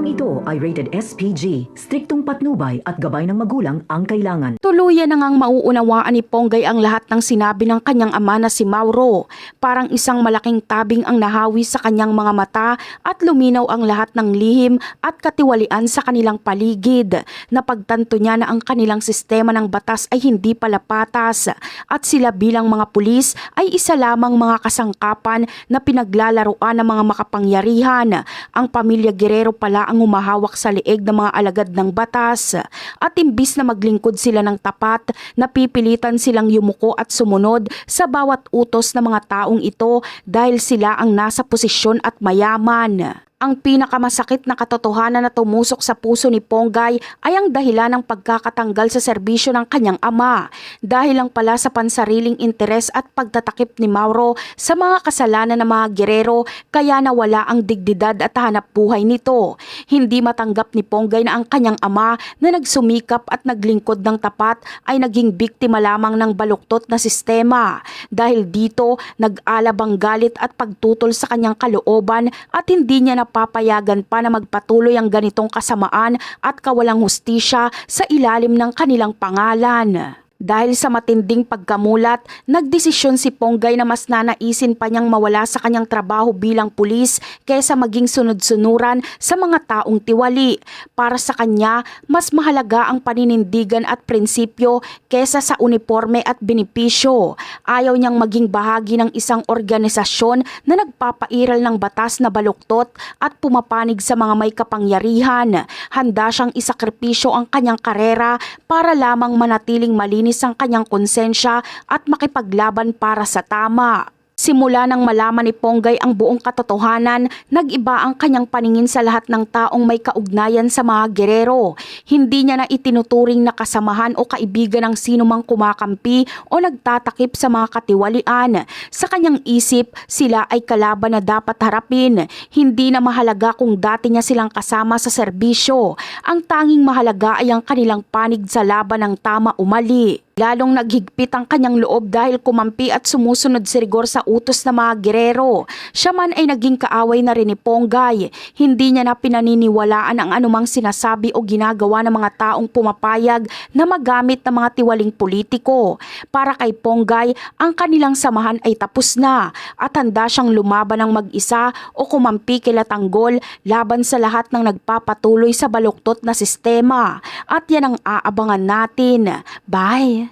Programang ito ay rated SPG, striktong patnubay at gabay ng magulang ang kailangan. Tuluyan na ngang mauunawaan ni Ponggay ang lahat ng sinabi ng kanyang ama na si Mauro. Parang isang malaking tabing ang nahawi sa kanyang mga mata at luminaw ang lahat ng lihim at katiwalian sa kanilang paligid. Napagtanto niya na ang kanilang sistema ng batas ay hindi pala patas at sila bilang mga pulis ay isa lamang mga kasangkapan na pinaglalaruan ng mga makapangyarihan. Ang pamilya Guerrero pala ang humahawak sa leeg ng mga alagad ng batas. At imbis na maglingkod sila ng tapat, napipilitan silang yumuko at sumunod sa bawat utos ng mga taong ito dahil sila ang nasa posisyon at mayaman. Ang pinakamasakit na katotohanan na tumusok sa puso ni Ponggay ay ang dahilan ng pagkakatanggal sa serbisyo ng kanyang ama. Dahil lang pala sa pansariling interes at pagtatakip ni Mauro sa mga kasalanan ng mga Guerrero kaya nawala ang dignidad at hanap buhay nito. Hindi matanggap ni Ponggay na ang kanyang ama na nagsumikap at naglingkod ng tapat ay naging biktima lamang ng baluktot na sistema. Dahil dito, nag-alab ang galit at pagtutol sa kanyang kalooban at hindi niya papayagan pa na magpatuloy ang ganitong kasamaan at kawalang hustisya sa ilalim ng kanilang pangalan. Dahil sa matinding pagkamulat, nagdesisyon si Ponggay na mas nanaisin pa niyang mawala sa kanyang trabaho bilang pulis kaysa maging sunod-sunuran sa mga taong tiwali. Para sa kanya, mas mahalaga ang paninindigan at prinsipyo kaysa sa uniforme at benepisyo. Ayaw niyang maging bahagi ng isang organisasyon na nagpapairal ng batas na baluktot at pumapanig sa mga may kapangyarihan. Handa siyang isakripisyo ang kanyang karera para lamang manatiling malinis ang kanyang konsensya at makipaglaban para sa tama. Simula nang malaman ni Ponggay ang buong katotohanan, nag-iba ang kanyang paningin sa lahat ng taong may kaugnayan sa mga Guerrero. Hindi niya na itinuturing na kasamahan o kaibigan ng sino mang kumakampi o nagtatakip sa mga katiwalian. Sa kanyang isip, sila ay kalaban na dapat harapin. Hindi na mahalaga kung dati niya silang kasama sa serbisyo. Ang tanging mahalaga ay ang kanilang panig sa laban ng tama o mali. Lalong naghigpit ang kanyang loob dahil kumampi at sumusunod si rigor sa utos ng mga Guerrero. Siya man ay naging kaaway na rin ni Ponggay. Hindi niya na pinaniniwalaan ang anumang sinasabi o ginagawa ng mga taong pumapayag na magamit ng mga tiwaling politiko. Para kay Ponggay, ang kanilang samahan ay tapos na at handa siyang lumaban ng mag-isa o kumampi kila Tanggol laban sa lahat ng nagpapatuloy sa baluktot na sistema. At yan ang aabangan natin. Bye!